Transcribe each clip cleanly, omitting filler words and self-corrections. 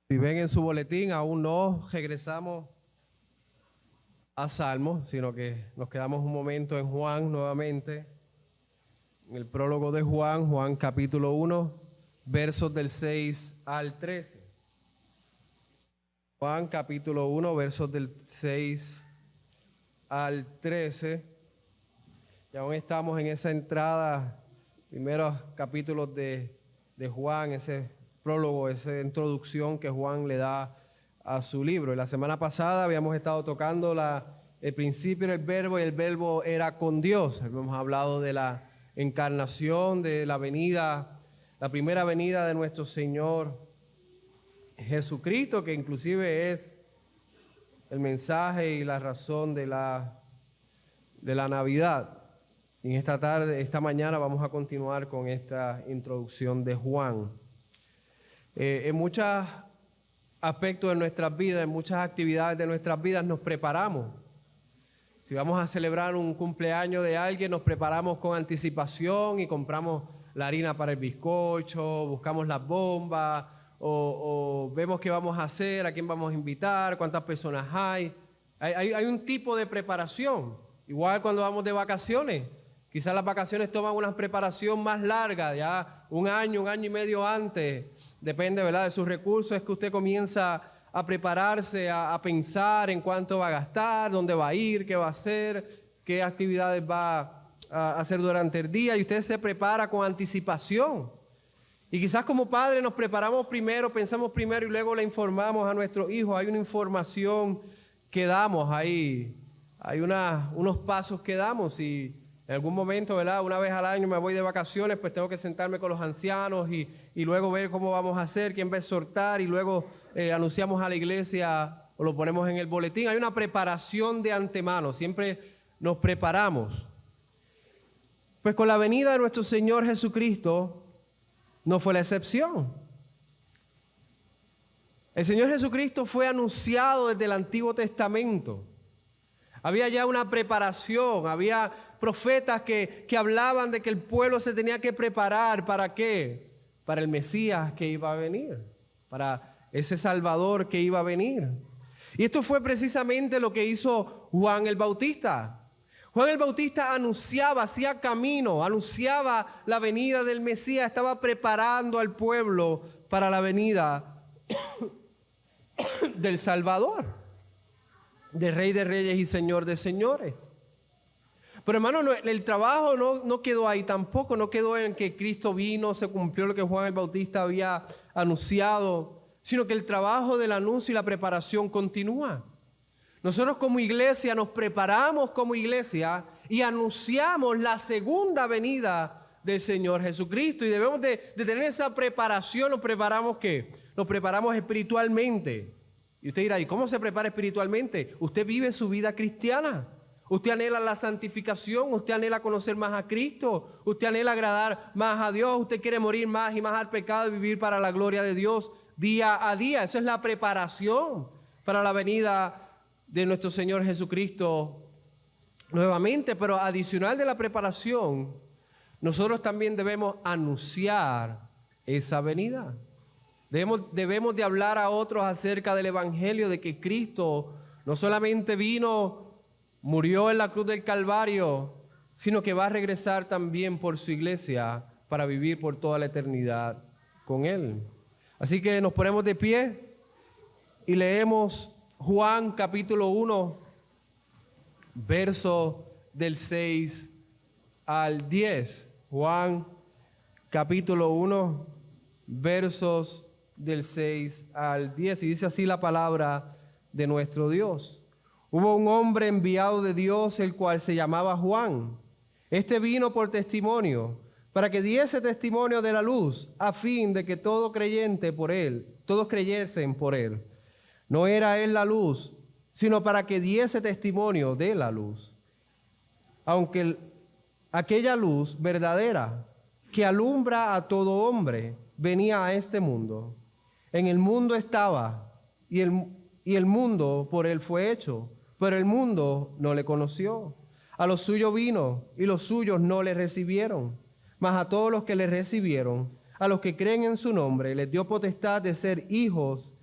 Si ven en su boletín, aún no regresamos a Salmos, sino que nos quedamos un momento en Juan nuevamente, en el prólogo de Juan, Juan capítulo 1, versos del 6 al 13. Juan capítulo 1, versos del 6 al 13. Y aún estamos en esa entrada, primeros capítulos de Juan, ese prólogo, esa introducción que Juan le da a su libro. Y la semana pasada habíamos estado tocando el principio del verbo, y el verbo era con Dios. Habíamos hablado de la encarnación, de la venida, la primera venida de nuestro Señor Jesucristo, que inclusive es el mensaje y la razón de la Navidad. Y en esta mañana vamos a continuar con esta introducción de Juan. En muchos aspectos de nuestras vidas, en muchas actividades de nuestras vidas nos preparamos. Si vamos a celebrar un cumpleaños de alguien, nos preparamos con anticipación y compramos la harina para el bizcocho, buscamos las bombas o vemos qué vamos a hacer, a quién vamos a invitar, cuántas personas hay. Hay un tipo de preparación. Igual cuando vamos de vacaciones. Quizás las vacaciones toman una preparación más larga, ya un año y medio antes. Depende, ¿verdad?, de sus recursos. Es que usted comienza a prepararse, a pensar en cuánto va a gastar, dónde va a ir, qué va a hacer, qué actividades va a hacer durante el día. Y usted se prepara con anticipación. Y quizás como padres nos preparamos primero, pensamos primero y luego le informamos a nuestros hijos. Hay una información que damos ahí. Hay unos pasos que damos y en algún momento, ¿verdad?, una vez al año me voy de vacaciones, pues tengo que sentarme con los ancianos y luego ver cómo vamos a hacer, quién va a exhortar, y luego anunciamos a la iglesia o lo ponemos en el boletín. Hay una preparación de antemano, siempre nos preparamos. Pues con la venida de nuestro Señor Jesucristo no fue la excepción. El Señor Jesucristo fue anunciado desde el Antiguo Testamento. Había ya una preparación, había profetas que hablaban de que el pueblo se tenía que preparar. ¿Para qué? Para el Mesías que iba a venir, para ese Salvador que iba a venir. Y esto fue precisamente lo que hizo Juan el Bautista. Juan el Bautista anunciaba, hacía camino, anunciaba la venida del Mesías, estaba preparando al pueblo para la venida del Salvador, de Rey de Reyes y Señor de Señores. Pero hermano, el trabajo no quedó ahí tampoco, no quedó en que Cristo vino, se cumplió lo que Juan el Bautista había anunciado, sino que el trabajo del anuncio y la preparación continúa. Nosotros como iglesia nos preparamos como iglesia y anunciamos la segunda venida del Señor Jesucristo, y debemos de tener esa preparación. ¿Nos preparamos qué? Nos preparamos espiritualmente. Y usted dirá, ¿y cómo se prepara espiritualmente? Usted vive su vida cristiana. Usted anhela la santificación, usted anhela conocer más a Cristo, usted anhela agradar más a Dios, usted quiere morir más y más al pecado y vivir para la gloria de Dios día a día. Esa es la preparación para la venida de nuestro Señor Jesucristo nuevamente. Pero adicional de la preparación, nosotros también debemos anunciar esa venida. Debemos de hablar a otros acerca del Evangelio, de que Cristo no solamente vino, murió en la cruz del Calvario, sino que va a regresar también por su iglesia para vivir por toda la eternidad con Él. Así que nos ponemos de pie y leemos Juan capítulo 1, verso del 6 al 10. Juan capítulo 1, versos del 6 al 10. Y dice así la palabra de nuestro Dios. Hubo un hombre enviado de Dios, el cual se llamaba Juan. Este vino por testimonio, para que diese testimonio de la luz, a fin de que todos creyesen por él. No era él la luz, sino para que diese testimonio de la luz. Aunque aquella luz verdadera, que alumbra a todo hombre, venía a este mundo. En el mundo estaba, y el mundo por él fue hecho, pero el mundo no le conoció. A los suyos vino, y los suyos no le recibieron. Mas a todos los que le recibieron, a los que creen en su nombre, les dio potestad de ser hijos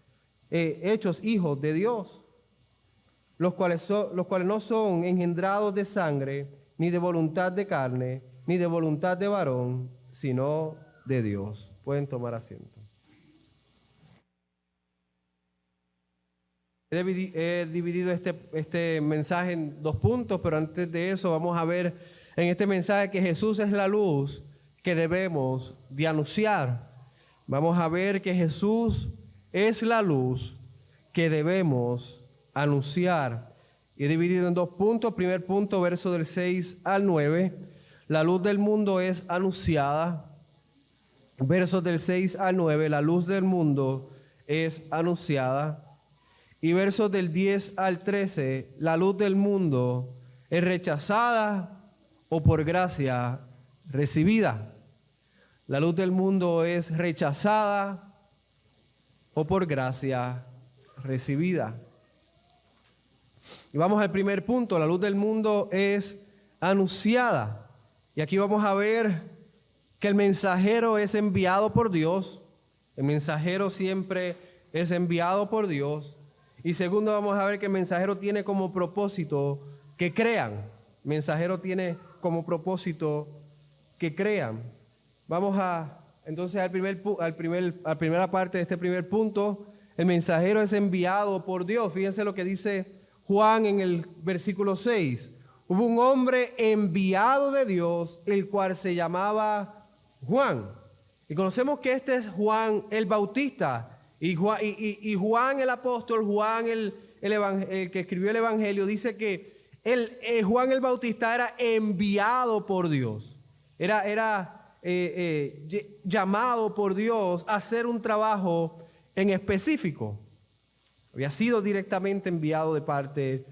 hechos hijos de Dios, los cuales no son engendrados de sangre, ni de voluntad de carne, ni de voluntad de varón, sino de Dios. Pueden tomar asiento. He dividido este mensaje en 2 puntos, pero antes de eso vamos a ver en este mensaje que Jesús es la luz que debemos de anunciar. Vamos a ver que Jesús es la luz que debemos anunciar. He dividido en 2 puntos. Primer punto, verso del 6 al 9. La luz del mundo es anunciada. Versos del 6 al 9, la luz del mundo es anunciada. Y versos del 10 al 13, la luz del mundo es rechazada o por gracia recibida. La luz del mundo es rechazada o por gracia recibida. Y vamos al primer punto, la luz del mundo es anunciada. Y aquí vamos a ver que el mensajero es enviado por Dios. El mensajero siempre es enviado por Dios. Y segundo, vamos a ver que el mensajero tiene como propósito que crean. El mensajero tiene como propósito que crean. Vamos entonces a la primera parte de este primer punto. El mensajero es enviado por Dios. Fíjense lo que dice Juan en el versículo 6. Hubo un hombre enviado de Dios, el cual se llamaba Juan. Y conocemos que este es Juan el Bautista. Y Juan el apóstol, Juan el que escribió el Evangelio, dice que Juan el Bautista era enviado por Dios. Era llamado por Dios a hacer un trabajo en específico. Había sido directamente enviado de parte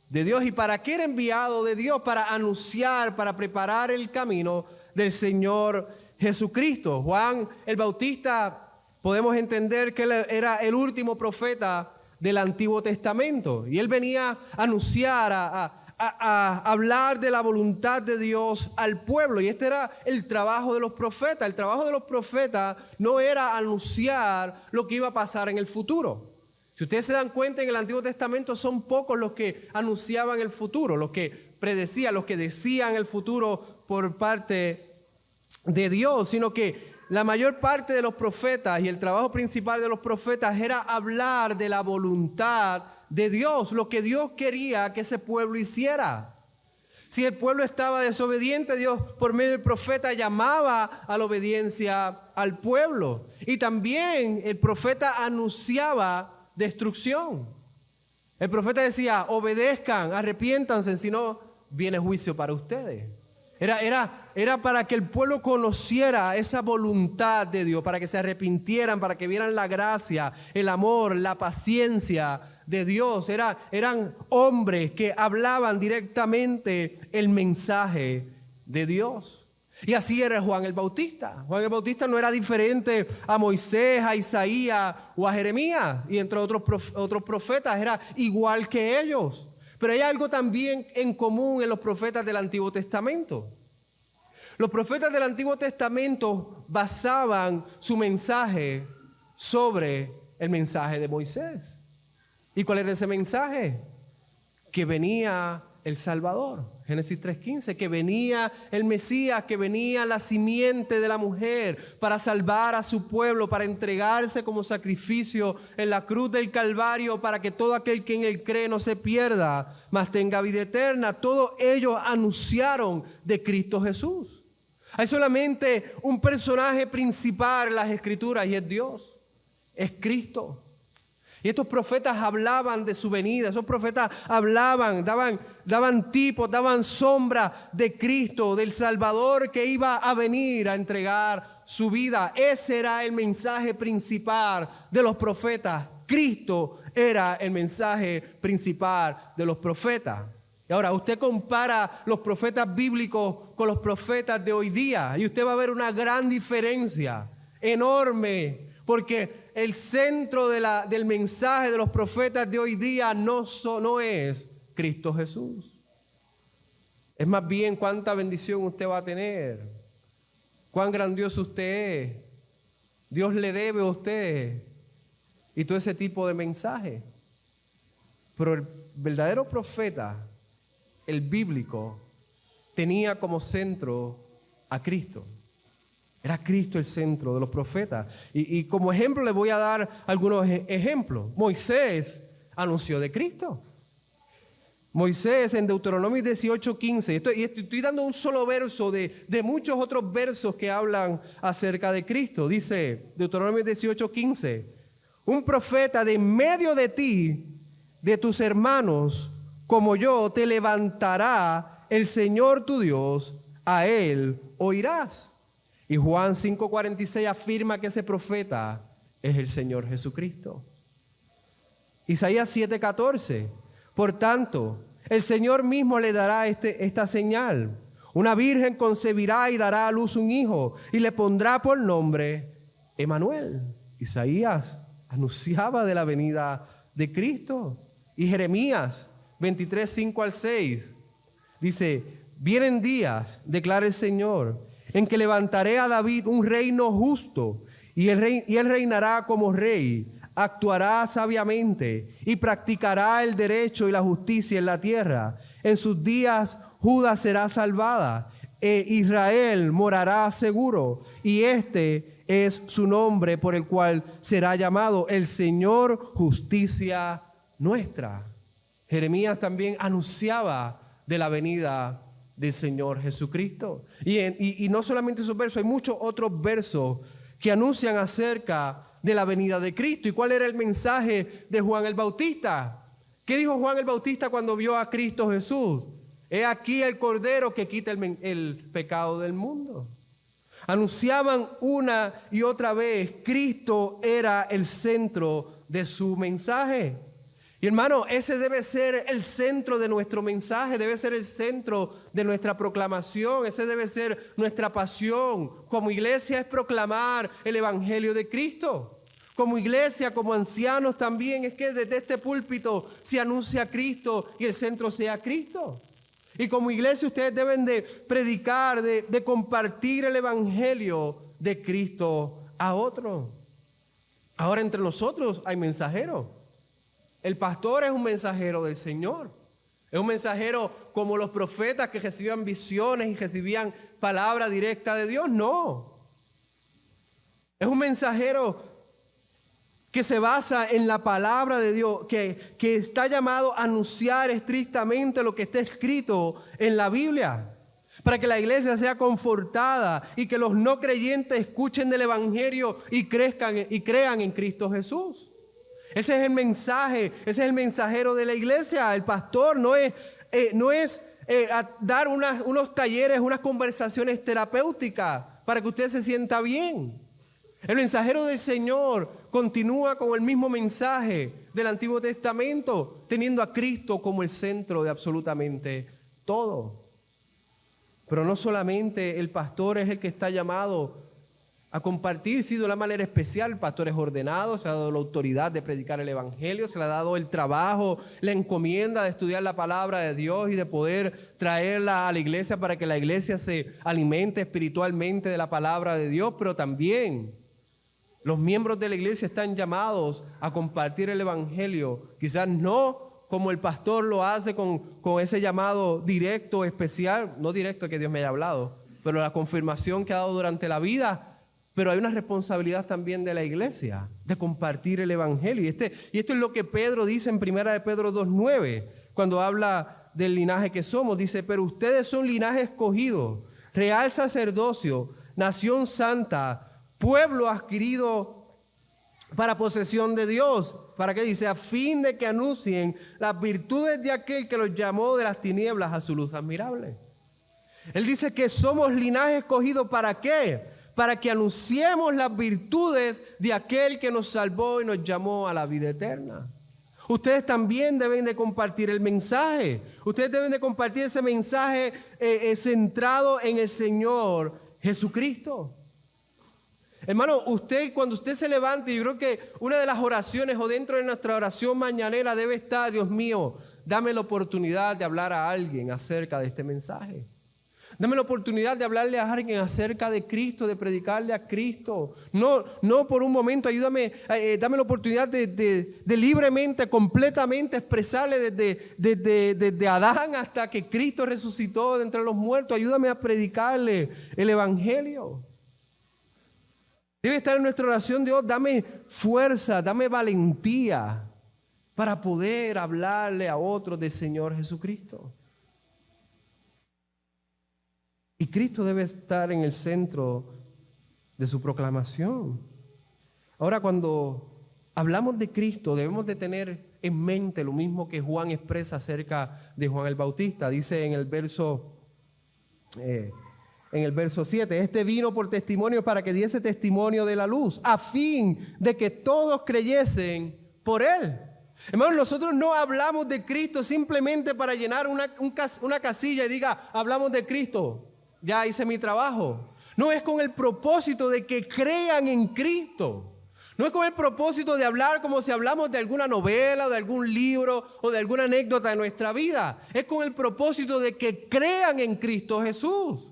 de Dios. ¿Y para qué era enviado de Dios? Para anunciar, para preparar el camino del Señor Jesucristo. Juan el Bautista, podemos entender que él era el último profeta del Antiguo Testamento. Y él venía a anunciar, a hablar de la voluntad de Dios al pueblo. Y este era el trabajo de los profetas. El trabajo de los profetas no era anunciar lo que iba a pasar en el futuro. Si ustedes se dan cuenta, en el Antiguo Testamento son pocos los que anunciaban el futuro, los que predecían, los que decían el futuro por parte de Dios, sino que la mayor parte de los profetas y el trabajo principal de los profetas era hablar de la voluntad de Dios, lo que Dios quería que ese pueblo hiciera. Si el pueblo estaba desobediente, Dios por medio del profeta llamaba a la obediencia al pueblo. Y también el profeta anunciaba destrucción. El profeta decía: obedezcan, arrepiéntanse, si no viene juicio para ustedes. Era para que el pueblo conociera esa voluntad de Dios, para que se arrepintieran, para que vieran la gracia, el amor, la paciencia de Dios. Eran hombres que hablaban directamente el mensaje de Dios. Y así era Juan el Bautista. Juan el Bautista no era diferente a Moisés, a Isaías o a Jeremías y entre otros profetas. Era igual que ellos. Pero hay algo también en común en los profetas del Antiguo Testamento. Los profetas del Antiguo Testamento basaban su mensaje sobre el mensaje de Moisés. ¿Y cuál era ese mensaje? Que venía el Salvador. Génesis 3:15, que venía el Mesías, que venía la simiente de la mujer para salvar a su pueblo, para entregarse como sacrificio en la cruz del Calvario, para que todo aquel que en él cree no se pierda, mas tenga vida eterna. Todos ellos anunciaron de Cristo Jesús. Hay solamente un personaje principal en las Escrituras y es Dios, es Cristo. Y estos profetas hablaban de su venida. Esos profetas hablaban, daban tipos, daban sombra de Cristo, del Salvador que iba a venir a entregar su vida. Ese era el mensaje principal de los profetas. Cristo era el mensaje principal de los profetas. Y ahora usted compara los profetas bíblicos con los profetas de hoy día y usted va a ver una gran diferencia, enorme, porque el centro del mensaje de los profetas de hoy día no es Cristo Jesús. Es más bien cuánta bendición usted va a tener, cuán grandioso usted es, Dios le debe a usted. y todo ese tipo de mensaje. Pero el verdadero profeta, el bíblico, tenía como centro a Cristo. Era Cristo el centro de los profetas. Y como ejemplo les voy a dar algunos ejemplos. Moisés anunció de Cristo. Moisés en Deuteronomio 18:15, estoy dando un solo verso de muchos otros versos que hablan acerca de Cristo. Dice Deuteronomio 18:15, un profeta de en medio de ti, de tus hermanos, como yo, te levantará el Señor tu Dios, a él oirás. Y Juan 5:46 afirma que ese profeta es el Señor Jesucristo. Isaías 7:14, por tanto, el Señor mismo le dará esta señal. Una virgen concebirá y dará a luz un hijo y le pondrá por nombre Emmanuel. Isaías anunciaba de la venida de Cristo. Y Jeremías 23:5-6 dice, vienen días, declara el Señor, en que levantaré a David un reino justo y él reinará como rey. Actuará sabiamente y practicará el derecho y la justicia en la tierra. En sus días Judá será salvada e Israel morará seguro. Y este es su nombre por el cual será llamado el Señor justicia nuestra. Jeremías también anunciaba de la venida del Señor Jesucristo. Y no solamente esos versos, hay muchos otros versos que anuncian acerca de la venida de Cristo. ¿Y cuál era el mensaje de Juan el Bautista? ¿Qué dijo Juan el Bautista cuando vio a Cristo Jesús? He aquí el Cordero que quita el pecado del mundo. Anunciaban una y otra vez, Cristo era el centro de su mensaje. Y hermano, ese debe ser el centro de nuestro mensaje, debe ser el centro de nuestra proclamación, ese debe ser nuestra pasión. Como iglesia es proclamar el Evangelio de Cristo. Como iglesia, como ancianos también, es que desde este púlpito se anuncia a Cristo y el centro sea Cristo. Y como iglesia ustedes deben de predicar, de compartir el Evangelio de Cristo a otros. Ahora entre nosotros hay mensajeros. El pastor es un mensajero del Señor. Es un mensajero como los profetas que recibían visiones y recibían palabra directa de Dios. No. Es un mensajero que se basa en la palabra de Dios, que está llamado a anunciar estrictamente lo que está escrito en la Biblia, para que la iglesia sea confortada y que los no creyentes escuchen del Evangelio y crezcan y crean en Cristo Jesús. Ese es el mensaje, ese es el mensajero de la iglesia. El pastor no es dar unos talleres, unas conversaciones terapéuticas para que usted se sienta bien. El mensajero del Señor continúa con el mismo mensaje del Antiguo Testamento, teniendo a Cristo como el centro de absolutamente todo. Pero no solamente el pastor es el que está llamado a compartir, sí, de una manera especial. El pastor es ordenado, se le ha dado la autoridad de predicar el Evangelio, se le ha dado el trabajo, la encomienda de estudiar la palabra de Dios y de poder traerla a la iglesia para que la iglesia se alimente espiritualmente de la palabra de Dios. Pero también los miembros de la iglesia están llamados a compartir el Evangelio, quizás no como el pastor lo hace con ese llamado directo, especial, no directo que Dios me haya hablado, pero la confirmación que ha dado durante la vida. Pero hay una responsabilidad también de la iglesia de compartir el Evangelio. Y esto es lo que Pedro dice en 1 de Pedro 2:9, cuando habla del linaje que somos. Dice, pero ustedes son linaje escogido, real sacerdocio, nación santa, pueblo adquirido para posesión de Dios. ¿Para qué dice? A fin de que anuncien las virtudes de aquel que los llamó de las tinieblas a su luz admirable. Él dice que somos linaje escogido. ¿Para qué? Para que anunciemos las virtudes de aquel que nos salvó y nos llamó a la vida eterna. Ustedes también deben de compartir el mensaje. Ustedes deben de compartir ese mensaje centrado en el Señor Jesucristo. Hermano, cuando usted se levante, yo creo que una de las oraciones o dentro de nuestra oración mañanera debe estar, Dios mío, dame la oportunidad de hablar a alguien acerca de este mensaje. Dame la oportunidad de hablarle a alguien acerca de Cristo, de predicarle a Cristo. No por un momento, ayúdame, dame la oportunidad de libremente, completamente expresarle desde Adán hasta que Cristo resucitó de entre los muertos. Ayúdame a predicarle el Evangelio. Debe estar en nuestra oración: Dios, dame fuerza, dame valentía para poder hablarle a otros del Señor Jesucristo. Y Cristo debe estar en el centro de su proclamación. Ahora, cuando hablamos de Cristo, debemos de tener en mente lo mismo que Juan expresa acerca de Juan el Bautista. Dice en el verso 7, este vino por testimonio para que diese testimonio de la luz, a fin de que todos creyesen por él. Hermanos, nosotros no hablamos de Cristo simplemente para llenar una casilla y diga, hablamos de Cristo, ya hice mi trabajo. No, es con el propósito de que crean en Cristo. No es con el propósito de hablar como si hablamos de alguna novela, de algún libro o de alguna anécdota de nuestra vida. Es con el propósito de que crean en Cristo Jesús.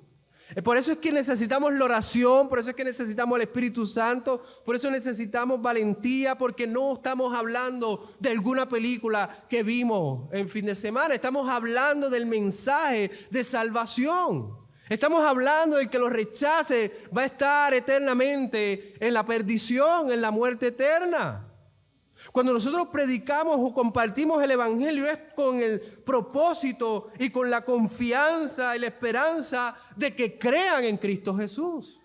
Por eso es que necesitamos la oración, por eso es que necesitamos el Espíritu Santo, por eso necesitamos valentía, porque no estamos hablando de alguna película que vimos en fin de semana. Estamos hablando del mensaje de salvación. Estamos hablando de que lo rechace va a estar eternamente en la perdición, en la muerte eterna. Cuando nosotros predicamos o compartimos el Evangelio es con el propósito y con la confianza y la esperanza de que crean en Cristo Jesús,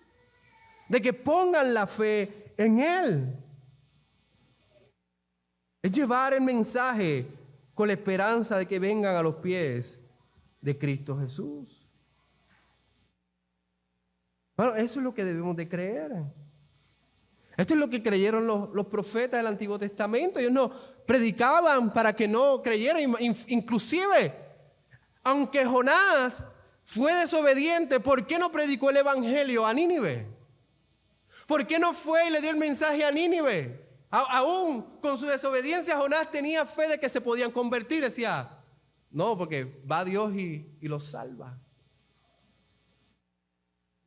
de que pongan la fe en Él. Es llevar el mensaje con la esperanza de que vengan a los pies de Cristo Jesús. Bueno, eso es lo que debemos de creer. Esto es lo que creyeron los profetas del Antiguo Testamento. Ellos no predicaban para que no creyeran. Inclusive, aunque Jonás fue desobediente, ¿por qué no predicó el Evangelio a Nínive? ¿Por qué no fue y le dio el mensaje a Nínive? Aún con su desobediencia, Jonás tenía fe de que se podían convertir. Decía, no, porque va Dios y los salva.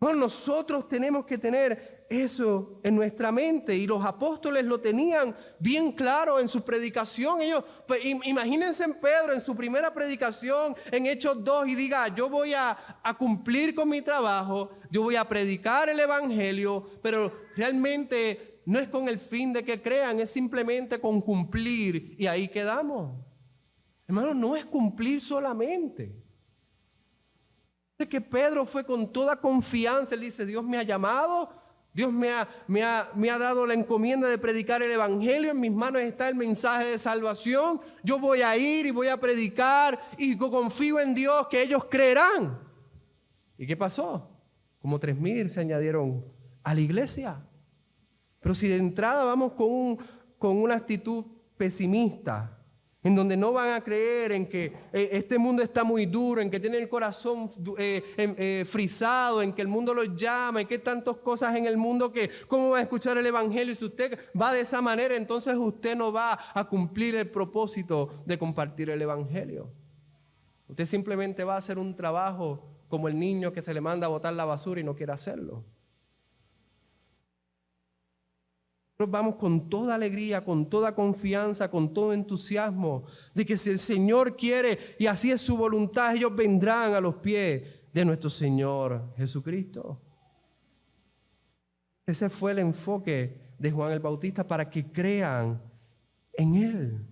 Bueno, nosotros tenemos que tener eso en nuestra mente, y los apóstoles lo tenían bien claro en su predicación. Ellos, pues, imagínense en Pedro en su primera predicación en Hechos 2 y diga, yo voy a cumplir con mi trabajo, yo voy a predicar el Evangelio, pero realmente no es con el fin de que crean, es simplemente con cumplir y ahí quedamos. Hermanos, no es cumplir solamente. Que Pedro fue con toda confianza. Él dice, Dios me ha llamado, Dios me ha dado la encomienda de predicar el Evangelio, en mis manos está el mensaje de salvación, yo voy a ir y voy a predicar y confío en Dios que ellos creerán. ¿Y qué pasó? Como 3,000 se añadieron a la iglesia. Pero si de entrada vamos con una actitud pesimista, en donde no van a creer en que este mundo está muy duro, en que tienen el corazón frisado, en que el mundo los llama, en que hay tantas cosas en el mundo que ¿cómo va a escuchar el Evangelio? Y si usted va de esa manera, entonces usted no va a cumplir el propósito de compartir el Evangelio. Usted simplemente va a hacer un trabajo como el niño que se le manda a botar la basura y no quiere hacerlo. Vamos con toda alegría, con toda confianza, con todo entusiasmo de que si el Señor quiere y así es su voluntad, ellos vendrán a los pies de nuestro Señor Jesucristo. Ese fue el enfoque de Juan el Bautista, para que crean en Él.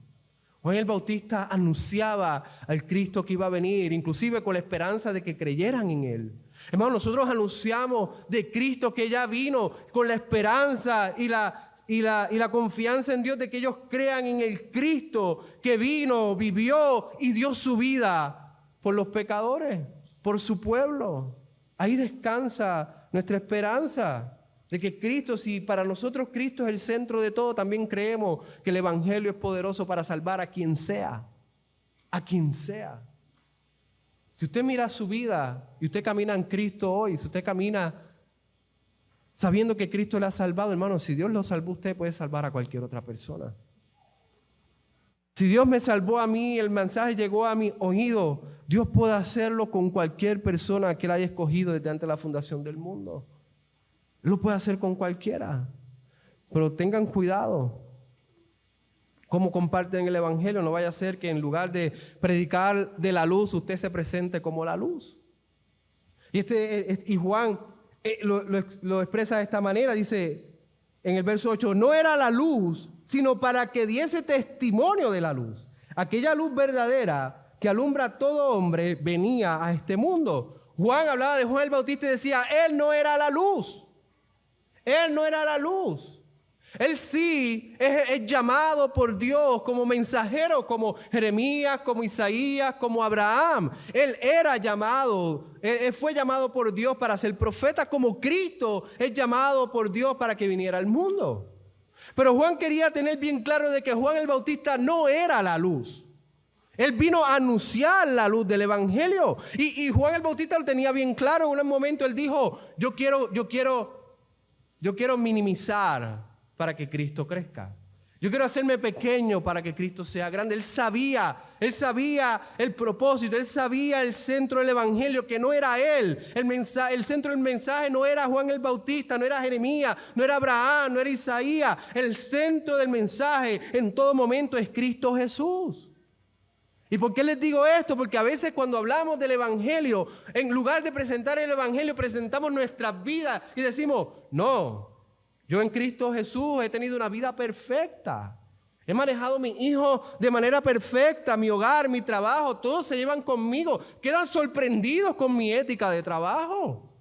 Juan el Bautista anunciaba al Cristo que iba a venir, inclusive con la esperanza de que creyeran en Él. Hermanos, nosotros anunciamos de Cristo que ya vino con la esperanza y la confianza en Dios de que ellos crean en el Cristo que vino, vivió y dio su vida por los pecadores, por su pueblo. Ahí descansa nuestra esperanza de que Cristo, si para nosotros Cristo es el centro de todo, también creemos que el Evangelio es poderoso para salvar a quien sea, a quien sea. Si usted mira su vida y usted camina en Cristo hoy, si usted camina sabiendo que Cristo le ha salvado, hermano, si Dios lo salvó, usted puede salvar a cualquier otra persona. Si Dios me salvó a mí, el mensaje llegó a mi oído, Dios puede hacerlo con cualquier persona que Él haya escogido desde antes de la fundación del mundo. Él lo puede hacer con cualquiera. Pero tengan cuidado cómo comparten el evangelio. No vaya a ser que en lugar de predicar de la luz, usted se presente como la luz. Y Juan lo expresa de esta manera. Dice en el verso 8, no era la luz, sino para que diese testimonio de la luz. Aquella luz verdadera que alumbra a todo hombre venía a este mundo. Juan hablaba de Juan el Bautista y decía, él no era la luz. Él no era la luz. Él sí es llamado por Dios como mensajero, como Jeremías, como Isaías, como Abraham. Él era llamado, él fue llamado por Dios para ser profeta, como Cristo es llamado por Dios para que viniera al mundo. Pero Juan quería tener bien claro de que Juan el Bautista no era la luz. Él vino a anunciar la luz del evangelio. Y Juan el Bautista lo tenía bien claro. En un momento él dijo, yo quiero minimizar para que Cristo crezca. Yo quiero hacerme pequeño para que Cristo sea grande. Él sabía el propósito, él sabía el centro del evangelio, que no era él. El centro del mensaje no era Juan el Bautista, no era Jeremías, no era Abraham, no era Isaías. El centro del mensaje en todo momento es Cristo Jesús. ¿Y por qué les digo esto? Porque a veces cuando hablamos del evangelio, en lugar de presentar el evangelio, presentamos nuestras vidas y decimos, no, yo en Cristo Jesús he tenido una vida perfecta. He manejado a mis hijos de manera perfecta, mi hogar, mi trabajo, todos se llevan conmigo. Quedan sorprendidos con mi ética de trabajo.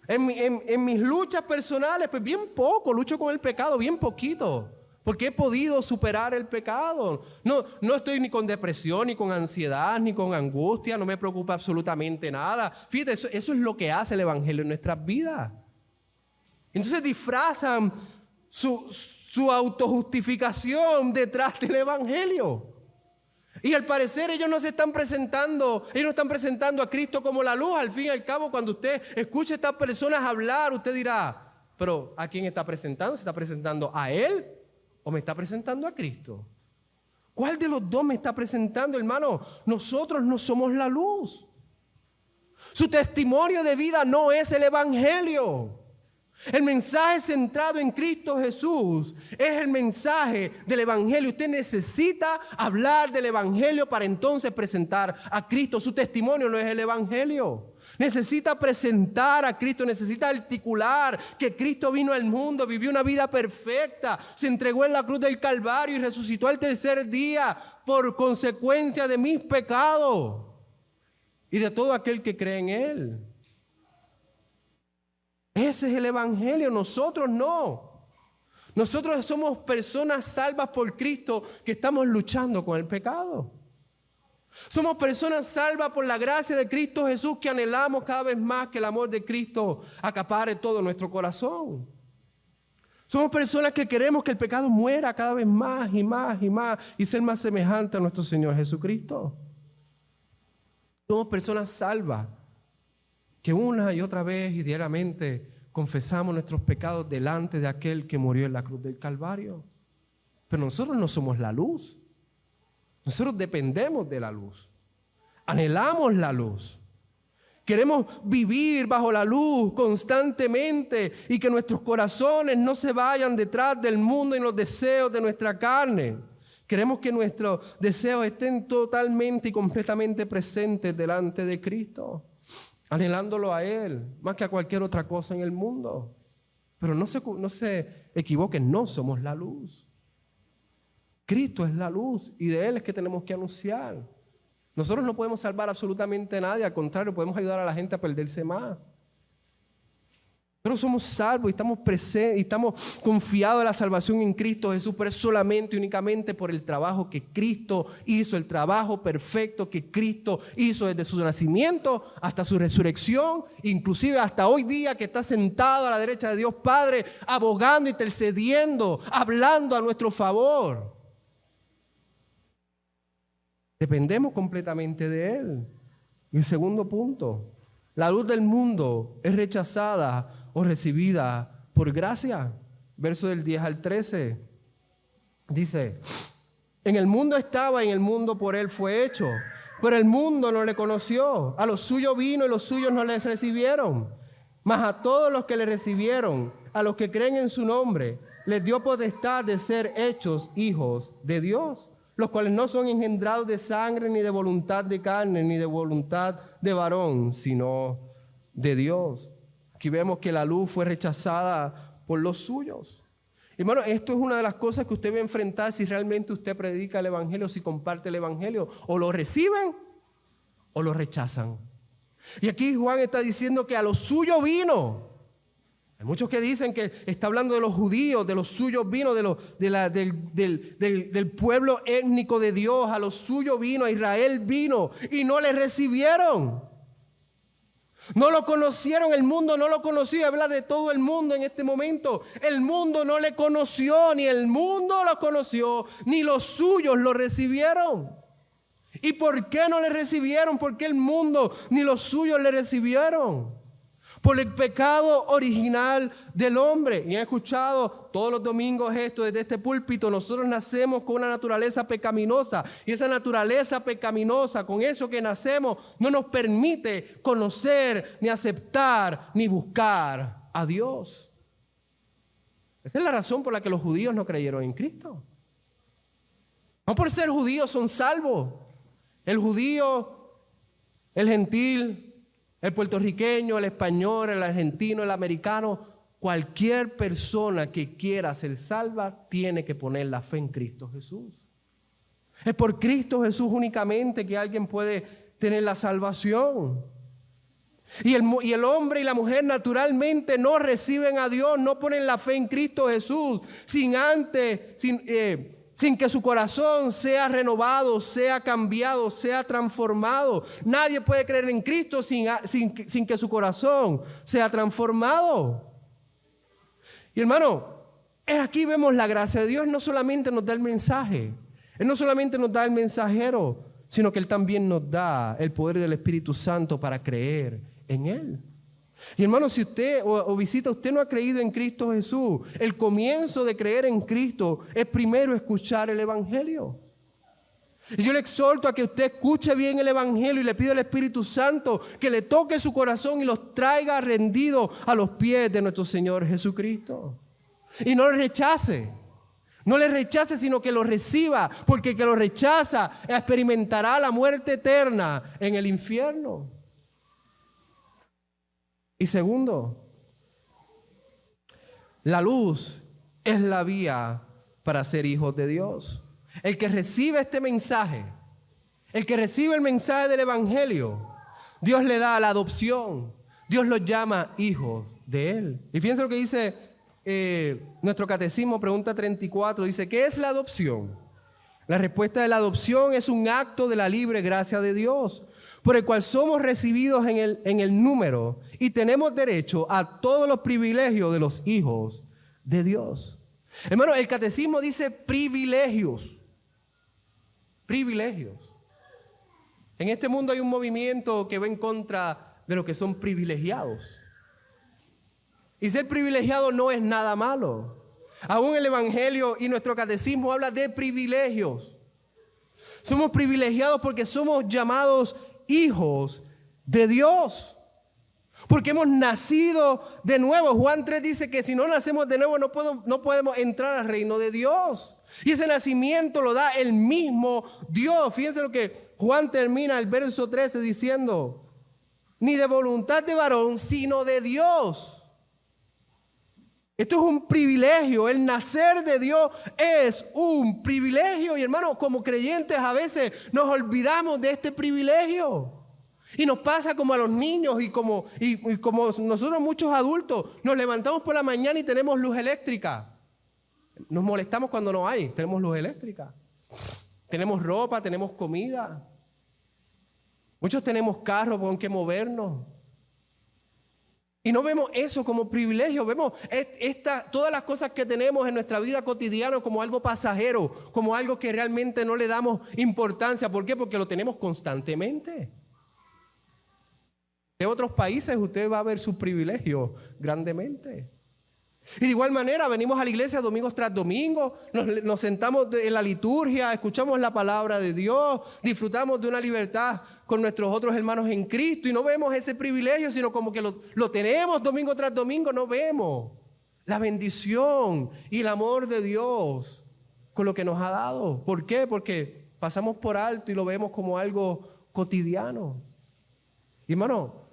En mis luchas personales, pues bien poco, lucho con el pecado, bien poquito. Porque he podido superar el pecado. No estoy ni con depresión, ni con ansiedad, ni con angustia. No me preocupa absolutamente nada. Fíjate, eso es lo que hace el evangelio en nuestras vidas. Entonces disfrazan su autojustificación detrás del evangelio. Y al parecer ellos no están presentando a Cristo como la luz. Al fin y al cabo, cuando usted escucha a estas personas hablar, usted dirá, pero ¿a quién está presentando? ¿Se está presentando a Él o me está presentando a Cristo? ¿Cuál de los dos me está presentando, hermano? Nosotros no somos la luz. Su testimonio de vida no es el evangelio. El mensaje centrado en Cristo Jesús es el mensaje del evangelio. Usted necesita hablar del evangelio para entonces presentar a Cristo. Su testimonio no es el evangelio. Necesita presentar a Cristo, necesita articular que Cristo vino al mundo, vivió una vida perfecta, se entregó en la cruz del Calvario y resucitó al tercer día por consecuencia de mis pecados y de todo aquel que cree en Él. Ese es el evangelio, nosotros no. Nosotros somos personas salvas por Cristo que estamos luchando con el pecado. Somos personas salvas por la gracia de Cristo Jesús que anhelamos cada vez más que el amor de Cristo acapare todo nuestro corazón. Somos personas que queremos que el pecado muera cada vez más y más y más y ser más semejante a nuestro Señor Jesucristo. Somos personas salvas que una y otra vez y diariamente confesamos nuestros pecados delante de aquel que murió en la cruz del Calvario. Pero nosotros no somos la luz. Nosotros dependemos de la luz. Anhelamos la luz. Queremos vivir bajo la luz constantemente y que nuestros corazones no se vayan detrás del mundo y los deseos de nuestra carne. Queremos que nuestros deseos estén totalmente y completamente presentes delante de Cristo, anhelándolo a Él, más que a cualquier otra cosa en el mundo. Pero no se equivoquen, no somos la luz. Cristo es la luz y de Él es que tenemos que anunciar. Nosotros no podemos salvar absolutamente a nadie, al contrario, podemos ayudar a la gente a perderse más. Pero somos salvos y estamos presentes y estamos confiados en la salvación en Cristo Jesús, pero es solamente y únicamente por el trabajo que Cristo hizo, el trabajo perfecto que Cristo hizo desde su nacimiento hasta su resurrección, inclusive hasta hoy día que está sentado a la derecha de Dios Padre, abogando, intercediendo, hablando a nuestro favor. Dependemos completamente de Él. Y el segundo punto, la luz del mundo es rechazada o recibida por gracia. Verso del 10 al 13 dice: En el mundo estaba y en el mundo por él fue hecho. Pero el mundo no le conoció. A los suyos vino y los suyos no les recibieron. Mas a todos los que le recibieron, a los que creen en su nombre, les dio potestad de ser hechos hijos de Dios, los cuales no son engendrados de sangre, ni de voluntad de carne, ni de voluntad de varón, sino de Dios. Aquí vemos que la luz fue rechazada por los suyos. Hermano, esto es una de las cosas que usted va a enfrentar si realmente usted predica el evangelio, si comparte el evangelio. O lo reciben o lo rechazan. Y aquí Juan está diciendo que a los suyos vino. Hay muchos que dicen que está hablando de los judíos, de los suyos vino, del pueblo étnico de Dios. A los suyos vino, a Israel vino y no le recibieron. No lo conocieron, el mundo no lo conoció. Habla de todo el mundo en este momento. El mundo no le conoció, ni el mundo lo conoció, ni los suyos lo recibieron. ¿Y por qué no le recibieron? ¿Por qué el mundo ni los suyos le recibieron? Por el pecado original del hombre. Y he escuchado todos los domingos esto desde este púlpito. Nosotros nacemos con una naturaleza pecaminosa. Y esa naturaleza pecaminosa, con eso que nacemos, no nos permite conocer, ni aceptar, ni buscar a Dios. Esa es la razón por la que los judíos no creyeron en Cristo. No por ser judíos son salvos. El judío, el gentil, el puertorriqueño, el español, el argentino, el americano, cualquier persona que quiera ser salva tiene que poner la fe en Cristo Jesús. Es por Cristo Jesús únicamente que alguien puede tener la salvación. Y el hombre y la mujer naturalmente no reciben a Dios, no ponen la fe en Cristo Jesús sin que su corazón sea renovado, sea cambiado, sea transformado. Nadie puede creer en Cristo sin que su corazón sea transformado. Y hermano, aquí vemos la gracia de Dios. No solamente nos da el mensaje, Él no solamente nos da el mensajero, sino que Él también nos da el poder del Espíritu Santo para creer en Él. Y hermano, si usted usted no ha creído en Cristo Jesús, el comienzo de creer en Cristo es primero escuchar el evangelio. Y yo le exhorto a que usted escuche bien el evangelio y le pida al Espíritu Santo que le toque su corazón y los traiga rendidos a los pies de nuestro Señor Jesucristo. Y no le rechace. No le rechace, sino que lo reciba, porque el que lo rechaza experimentará la muerte eterna en el infierno. Y segundo, la luz es la vía para ser hijos de Dios. El que recibe este mensaje, el que recibe el mensaje del evangelio, Dios le da la adopción. Dios los llama hijos de Él. Y fíjense lo que dice nuestro catecismo, pregunta 34, dice, ¿qué es la adopción? La respuesta de la adopción es un acto de la libre gracia de Dios, por el cual somos recibidos en el número y tenemos derecho a todos los privilegios de los hijos de Dios. Hermano, el catecismo dice privilegios. Privilegios. En este mundo hay un movimiento que va en contra de los que son privilegiados. Y ser privilegiado no es nada malo. Aún el evangelio y nuestro catecismo habla de privilegios. Somos privilegiados porque somos llamados hijos de Dios, porque hemos nacido de nuevo. Juan 3 dice que si no nacemos de nuevo no podemos entrar al reino de Dios. Y ese nacimiento lo da el mismo Dios. Fíjense lo que Juan termina el verso 13 diciendo: ni de voluntad de varón, sino de Dios. Esto es un privilegio. El nacer de Dios es un privilegio. Y hermanos, como creyentes a veces nos olvidamos de este privilegio. Y nos pasa como a los niños y como nosotros muchos adultos. Nos levantamos por la mañana y tenemos luz eléctrica. Nos molestamos cuando no hay. Tenemos luz eléctrica. Tenemos ropa, tenemos comida. Muchos tenemos carros con que movernos. Y no vemos eso como privilegio, vemos todas las cosas que tenemos en nuestra vida cotidiana como algo pasajero, como algo que realmente no le damos importancia. ¿Por qué? Porque lo tenemos constantemente. De otros países usted va a ver sus privilegios grandemente. Y de igual manera venimos a la iglesia domingos tras domingo, nos sentamos en la liturgia, escuchamos la palabra de Dios, disfrutamos de una libertad con nuestros otros hermanos en Cristo y no vemos ese privilegio, sino como que lo tenemos domingo tras domingo, no vemos la bendición y el amor de Dios con lo que nos ha dado. ¿Por qué? Porque pasamos por alto y lo vemos como algo cotidiano. Y hermano,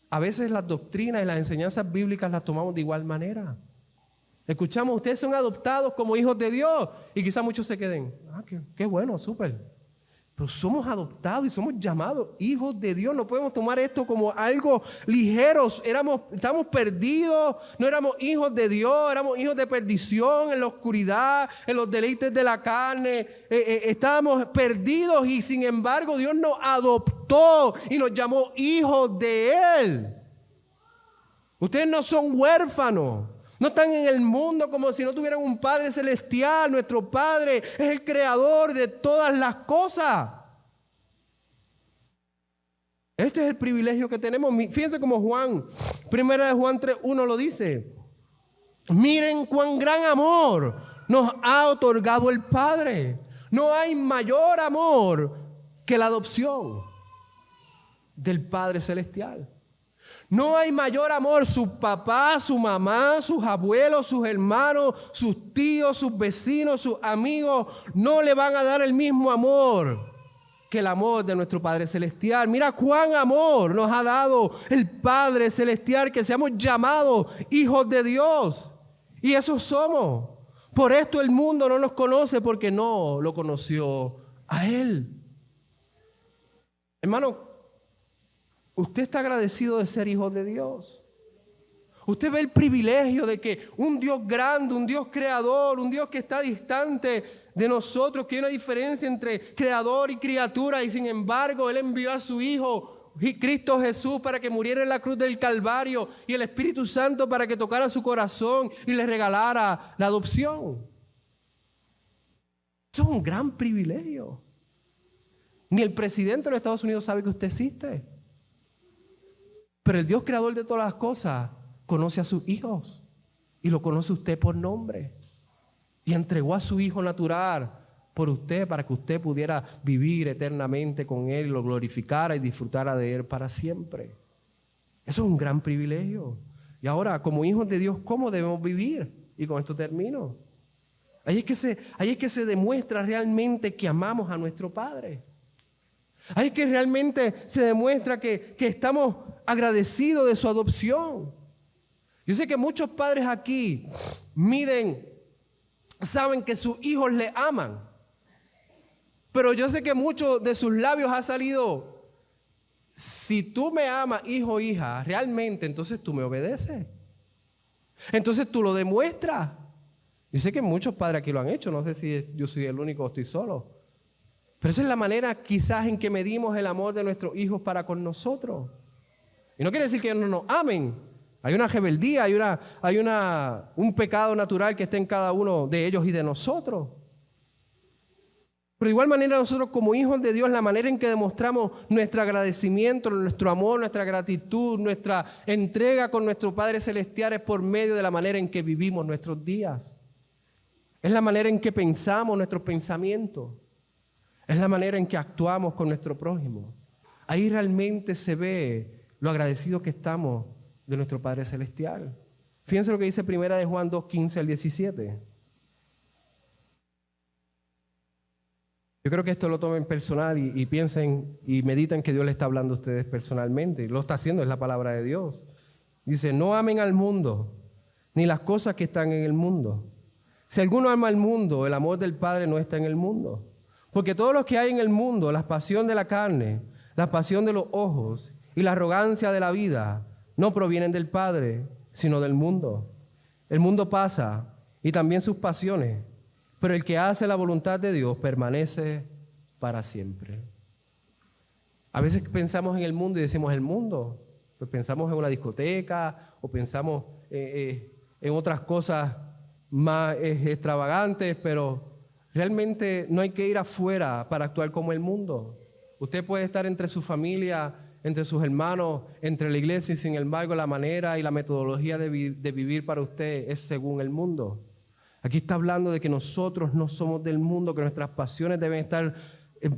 a veces las doctrinas y las enseñanzas bíblicas las tomamos de igual manera. Escuchamos, ustedes son adoptados como hijos de Dios. Y quizás muchos se queden, qué bueno, súper. Pero somos adoptados y somos llamados hijos de Dios. No podemos tomar esto como algo ligero. Estamos perdidos, no éramos hijos de Dios, éramos hijos de perdición, en la oscuridad, en los deleites de la carne. Estábamos perdidos y sin embargo Dios nos adoptó y nos llamó hijos de Él. Ustedes no son huérfanos. No están en el mundo como si no tuvieran un Padre celestial. Nuestro Padre es el creador de todas las cosas. Este es el privilegio que tenemos. Fíjense como Primera de Juan 3:1 lo dice. Miren cuán gran amor nos ha otorgado el Padre. No hay mayor amor que la adopción del Padre celestial. No hay mayor amor. Su papá, su mamá, sus abuelos, sus hermanos, sus tíos, sus vecinos, sus amigos no le van a dar el mismo amor que el amor de nuestro Padre celestial. Mira cuán amor nos ha dado el Padre celestial, que seamos llamados hijos de Dios. Y eso somos. Por esto el mundo no nos conoce, porque no lo conoció a Él. Hermano, usted está agradecido de ser hijo de Dios. Usted ve el privilegio de que un Dios grande, un Dios creador, un Dios que está distante de nosotros, que hay una diferencia entre creador y criatura, y sin embargo Él envió a su Hijo, Cristo Jesús, para que muriera en la cruz del Calvario, y el Espíritu Santo para que tocara su corazón y le regalara la adopción. Eso es un gran privilegio. Ni el presidente de los Estados Unidos sabe que usted existe. Pero el Dios creador de todas las cosas conoce a sus hijos y lo conoce usted por nombre. Y entregó a su Hijo natural por usted para que usted pudiera vivir eternamente con Él, lo glorificara y disfrutara de Él para siempre. Eso es un gran privilegio. Y ahora, como hijos de Dios, ¿cómo debemos vivir? Y con esto termino. Ahí es que se demuestra realmente que amamos a nuestro Padre. Ahí es que realmente se demuestra que estamos agradecidos de su adopción. Yo sé que muchos padres aquí saben que sus hijos le aman. Pero yo sé que muchos de sus labios ha salido: si tú me amas, hijo o hija, realmente, entonces tú me obedeces. Entonces tú lo demuestras. Yo sé que muchos padres aquí lo han hecho. No sé si yo soy el único o estoy solo. Pero esa es la manera quizás en que medimos el amor de nuestros hijos para con nosotros. Y no quiere decir que ellos no nos amen. Hay una rebeldía, hay un pecado natural que está en cada uno de ellos y de nosotros. Pero de igual manera nosotros como hijos de Dios, la manera en que demostramos nuestro agradecimiento, nuestro amor, nuestra gratitud, nuestra entrega con nuestro Padre Celestial es por medio de la manera en que vivimos nuestros días. Es la manera en que pensamos nuestros pensamientos. Es la manera en que actuamos con nuestro prójimo. Ahí realmente se ve lo agradecidos que estamos de nuestro Padre Celestial. Fíjense lo que dice Primera de Juan 2:15 al 17. Yo creo que esto lo tomen personal y piensen y mediten que Dios le está hablando a ustedes personalmente. Lo está haciendo, es la palabra de Dios. Dice: no amen al mundo, ni las cosas que están en el mundo. Si alguno ama al mundo, el amor del Padre no está en el mundo. Porque todo lo que hay en el mundo, la pasión de la carne, la pasión de los ojos y la arrogancia de la vida, no provienen del Padre, sino del mundo. El mundo pasa y también sus pasiones, pero el que hace la voluntad de Dios permanece para siempre. A veces pensamos en el mundo y decimos el mundo, pues pensamos en una discoteca o pensamos en otras cosas más extravagantes, pero realmente no hay que ir afuera para actuar como el mundo. Usted puede estar entre su familia entre sus hermanos, entre la iglesia, y sin embargo la manera y la metodología de vivir para usted es según el mundo. Aquí está hablando de que nosotros no somos del mundo, que nuestras pasiones deben estar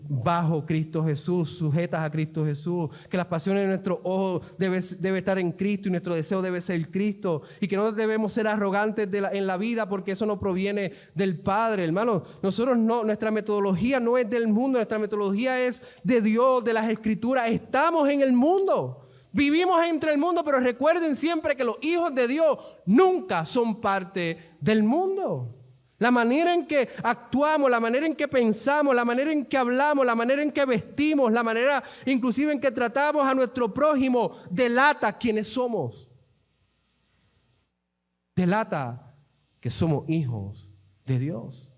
bajo Cristo Jesús, sujetas a Cristo Jesús, que las pasiones de nuestros ojos debe estar en Cristo y nuestro deseo debe ser Cristo, y que no debemos ser arrogantes en la vida porque eso no proviene del Padre. Hermanos, nosotros no, nuestra metodología no es del mundo, nuestra metodología es de Dios, de las Escrituras. Estamos en el mundo, vivimos entre el mundo, pero recuerden siempre que los hijos de Dios nunca son parte del mundo. La manera en que actuamos, la manera en que pensamos, la manera en que hablamos, la manera en que vestimos, la manera inclusive en que tratamos a nuestro prójimo, delata quiénes somos. Delata que somos hijos de Dios.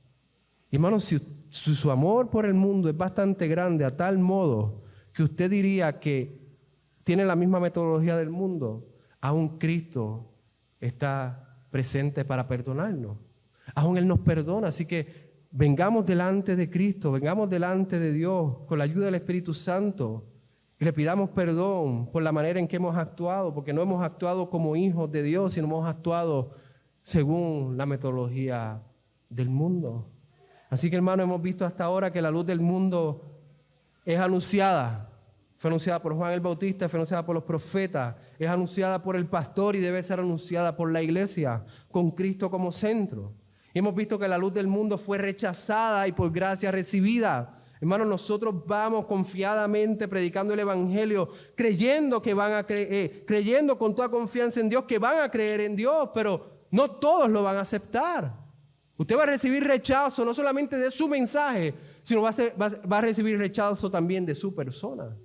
Hermanos, si su amor por el mundo es bastante grande a tal modo que usted diría que tiene la misma metodología del mundo, aún Cristo está presente para perdonarnos. Aún Él nos perdona, así que vengamos delante de Cristo, vengamos delante de Dios con la ayuda del Espíritu Santo y le pidamos perdón por la manera en que hemos actuado, porque no hemos actuado como hijos de Dios, sino hemos actuado según la metodología del mundo. Así que, hermano, hemos visto hasta ahora que la luz del mundo es anunciada. Fue anunciada por Juan el Bautista, fue anunciada por los profetas, es anunciada por el pastor y debe ser anunciada por la iglesia, con Cristo como centro. Y hemos visto que la luz del mundo fue rechazada y por gracia recibida. Hermanos, nosotros vamos confiadamente predicando el Evangelio, creyendo que van a creyendo con toda confianza en Dios, que van a creer en Dios, pero no todos lo van a aceptar. Usted va a recibir rechazo no solamente de su mensaje, sino va a recibir rechazo también de su persona.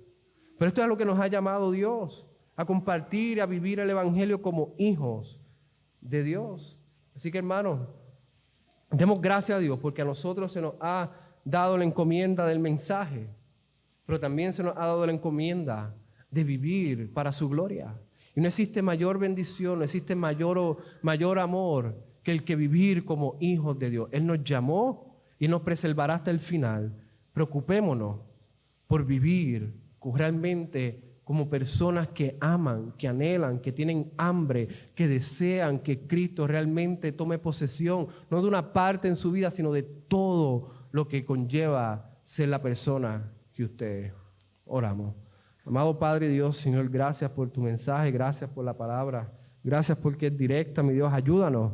Pero esto es a lo que nos ha llamado Dios, a compartir, a vivir el Evangelio como hijos de Dios. Así que, hermanos, demos gracias a Dios porque a nosotros se nos ha dado la encomienda del mensaje, pero también se nos ha dado la encomienda de vivir para su gloria. Y no existe mayor bendición, no existe mayor amor que el que vivir como hijos de Dios. Él nos llamó y nos preservará hasta el final. Preocupémonos por vivir realmente como personas que aman, que anhelan, que tienen hambre, que desean que Cristo realmente tome posesión, no de una parte en su vida, sino de todo lo que conlleva ser la persona que usted es. Oramos. Amado Padre Dios, Señor, gracias por tu mensaje, gracias por la palabra, gracias porque es directa, mi Dios, ayúdanos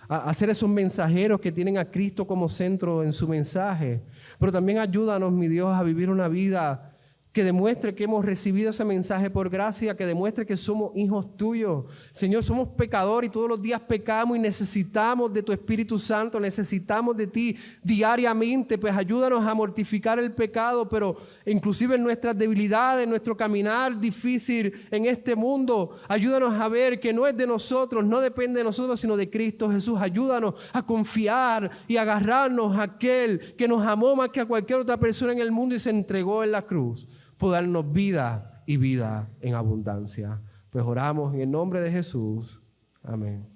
a ser esos mensajeros que tienen a Cristo como centro en su mensaje, pero también ayúdanos, mi Dios, a vivir una vida que demuestre que hemos recibido ese mensaje por gracia, que demuestre que somos hijos tuyos. Señor, somos pecadores y todos los días pecamos y necesitamos de tu Espíritu Santo, necesitamos de ti diariamente, pues ayúdanos a mortificar el pecado, pero inclusive en nuestras debilidades, en nuestro caminar difícil en este mundo, ayúdanos a ver que no es de nosotros, no depende de nosotros, sino de Cristo Jesús. Ayúdanos a confiar y agarrarnos a aquel que nos amó más que a cualquier otra persona en el mundo y se entregó en la cruz por darnos vida y vida en abundancia. Pues oramos en el nombre de Jesús. Amén.